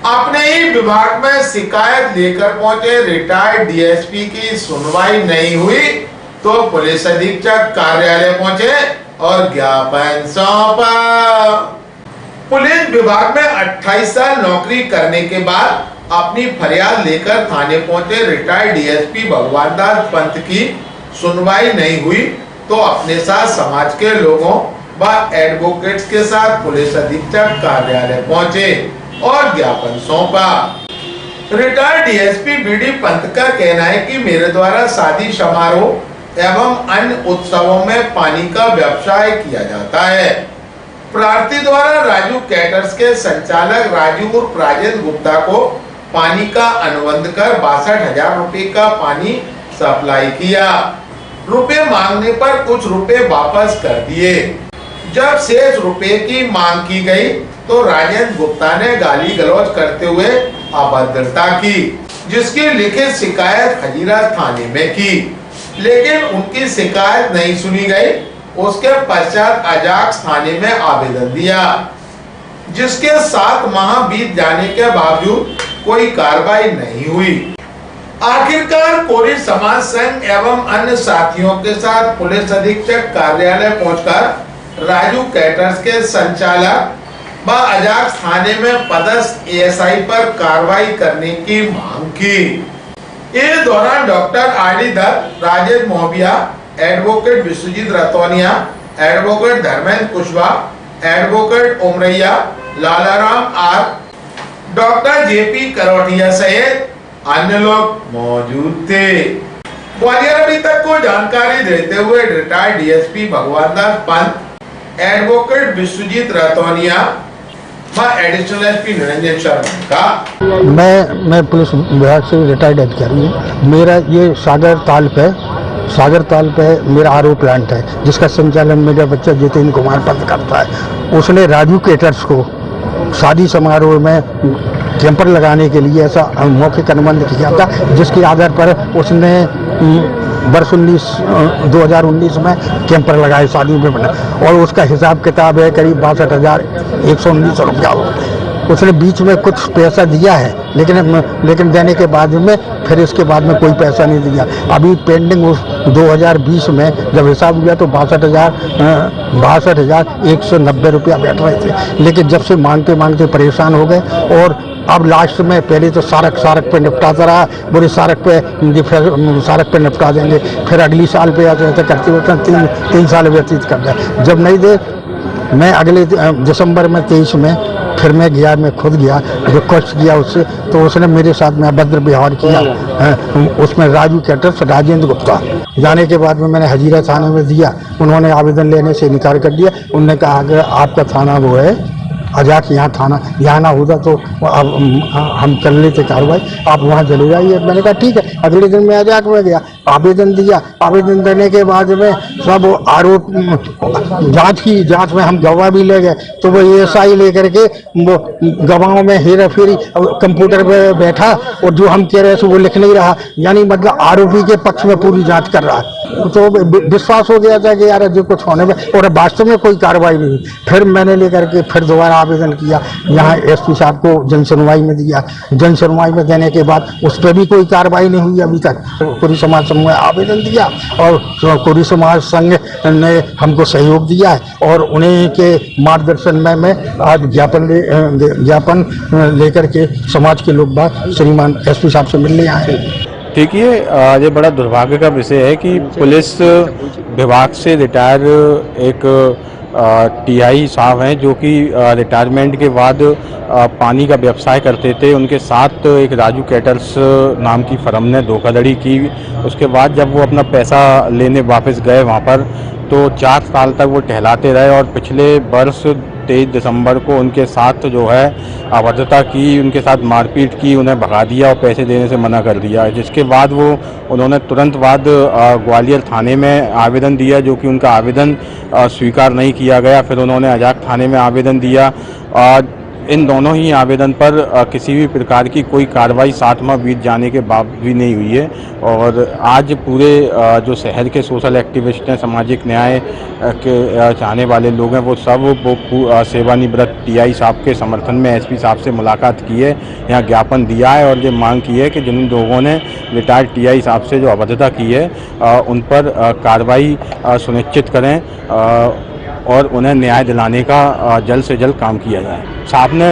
अपने ही विभाग में शिकायत लेकर पहुंचे रिटायर्ड डीएसपी की सुनवाई नहीं हुई तो पुलिस अधीक्षक कार्यालय पहुंचे और ज्ञापन सौंपा। पुलिस विभाग में 28 साल नौकरी करने के बाद अपनी फरियाद लेकर थाने पहुंचे रिटायर्ड डीएसपी भगवान दास पंत की सुनवाई नहीं हुई तो अपने साथ समाज के लोगों व एडवोकेट्स के साथ पुलिस अधीक्षक कार्यालय पहुंचे और ज्ञापन सौंपा। रिटायर्ड डीएसपी बीडी पंत का कहना है कि मेरे द्वारा शादी समारोह एवं अन्य उत्सवों में पानी का व्यवसाय किया जाता है। प्रार्थी द्वारा राजू कैटर्स के संचालक राजू उर्फ राजेंद्र गुप्ता को पानी का अनुबंध कर 62,000 रुपए का पानी सप्लाई किया। रुपए मांगने पर कुछ रुपए वापस कर दिए। जब शेष रुपए की मांग की गई तो राजेंद्र गुप्ता ने गाली गलौज करते हुए अभद्रता की, जिसकी लिखित शिकायत खजीरा थाने में की, लेकिन उनकी शिकायत नहीं सुनी गई। उसके पश्चात अजाक्स थाने में आवेदन दिया, जिसके 7 माह बीत जाने के बावजूद कोई कार्रवाई नहीं हुई। आखिरकार कोरी समाज संघ एवं अन्य साथियों के साथ पुलिस अधीक्षक कार्यालय पहुंचकर राजू कैटर्स के संचालक व अजाक्स थाने में पदस्थ एएसआई पर कार्रवाई करने की मांग की। इस दौरान doctor RD Dutt, Rajesh Mohabiya, advocate Vishwajeet Ratauniya, advocate Dharmendra Kushwaha, advocate Umaraiya, Lalaram R, doctor JP Karotiya सहित अन्य लोग मौजूद थे। ग्वालियर अभी तक को जानकारी देते हुए रिटायर्ड डीएसपी भगवान दास पंत, एडवोकेट विश्वजीत रतौनिया व एडिशनल एसपी निरंजन शर्मा का मैं पुलिस विभाग से रिटायर्ड अधिकारी हूँ। मेरा ये सागर ताल पे मेरा आरओ प्लांट है, जिसका संचालन मेरा बच्चा जितेंद्र कुमार पंत करता है। उसने राजू कैटर्स को शादी समारोह में कैंपर लगाने के लिए ऐसा मौखिक अनुबंध किया था, जिसके आधार पर उसने वर्ष 2019 में कैंपर लगाए शादी में बना, और उसका हिसाब किताब है करीब 62,119 रुपया। उसने बीच में कुछ पैसा दिया है, लेकिन देने के बाद में फिर इसके बाद में कोई पैसा नहीं दिया। अभी पेंडिंग उस 2020 में जब हिसाब हुआ तो 62,190 रुपया बैठ रहे थे, लेकिन जब से मांगते परेशान हो गए और अब लास्ट में पहले तो सारक पे निपटाता रहा, बोले सारक पे निपटा देंगे, फिर अगली साल पे ऐसे करते होते 3 साल व्यतीत कर दिया। जब नहीं दे, मैं अगले दिसंबर में 23 में फिर मैं खुद गया, रिक्वेस्ट किया उससे, तो उसने मेरे साथ में अभद्र व्यवहार किया। उसमें राजू कैटर्स, राजेंद्र गुप्ता। जाने के बाद में मैंने हजीरा थाने में दिया, उन्होंने आवेदन लेने से इनकार कर दिया। उन्होंने कहा अगर आपका थाना वो है अजाक, यहाँ ना होता तो हम कर लेते कार्रवाई, आप वहाँ चले जाइए। मैंने कहा ठीक है। अगले दिन मैं अजाक में गया, आवेदन दिया। आवेदन देने के बाद में सब आरोप जांच में हम गवाह भी ले गए, तो वो एएसआई लेकर के वो गवाहों में हेरा फेरी कंप्यूटर पे बैठा और जो हम कह रहे थे वो लिख नहीं रहा, यानी मतलब आरोपी के पक्ष में पूरी जाँच कर रहा है। तो विश्वास हो गया था कि यार जो कुछ होने में, और वास्तव में कोई कार्रवाई नहीं। फिर मैंने लेकर के फिर दोबारा आवेदन किया, यहाँ एसपी साहब को जन सुनवाई में दिया। जन सुनवाई में देने के बाद उस पर भी कोई कार्रवाई नहीं हुई अभी तक। कोरी समाज संघ में आवेदन दिया और कोरी समाज संघ ने हमको सहयोग दिया है, और उन्हीं के मार्गदर्शन में मैं आज ज्ञापन लेकर के समाज के लोग बाग श्रीमान एसपी साहब से मिलने आए। देखिए, ये बड़ा दुर्भाग्य का विषय है कि पुलिस विभाग से रिटायर एक टीआई साहब हैं, जो कि रिटायरमेंट के बाद पानी का व्यवसाय करते थे। उनके साथ एक राजू कैटर्स नाम की फर्म ने धोखाधड़ी की। उसके बाद जब वो अपना पैसा लेने वापस गए वहाँ पर, तो 4 साल तक वो टहलाते रहे, और पिछले वर्ष 23 दिसंबर को उनके साथ जो है अभद्रता की, उनके साथ मारपीट की, उन्हें भगा दिया और पैसे देने से मना कर दिया। जिसके बाद उन्होंने तुरंत बाद ग्वालियर थाने में आवेदन दिया, जो कि उनका आवेदन स्वीकार नहीं किया गया। फिर उन्होंने अजाक थाने में आवेदन दिया। इन दोनों ही आवेदन पर किसी भी प्रकार की कोई कार्रवाई 7 माह बीत जाने के बाद भी नहीं हुई है और आज पूरे जो शहर के सोशल एक्टिविस्ट हैं, सामाजिक न्याय के चाहने वाले लोग हैं, वो सब वो सेवानिवृत्त टीआई साहब के समर्थन में एसपी साहब से मुलाकात की है, यहाँ ज्ञापन दिया है और ये मांग की है कि जिन लोगों ने रिटायर्ड टीआई साहब से जो अभद्रता की है उन पर कार्रवाई सुनिश्चित करें और उन्हें न्याय दिलाने का जल्द से जल्द काम किया जाए। साहब ने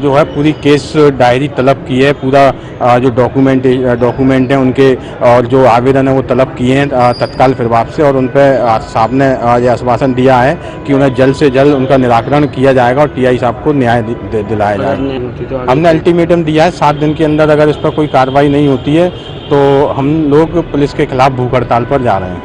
जो है पूरी केस डायरी तलब की है, पूरा जो डॉक्यूमेंट हैं उनके और जो आवेदन है वो तलब किए हैं तत्काल प्रभाव से और उन पर साहब ने यह आश्वासन दिया है कि उन्हें जल्द से जल्द उनका निराकरण किया जाएगा और टीआई साहब को न्याय दिलाया जाएगा। हमने अल्टीमेटम दिया है 7 दिन के अंदर अगर इस पर कोई कार्रवाई नहीं होती है तो हम लोग पुलिस के खिलाफ भूख हड़ताल पर जा रहे हैं।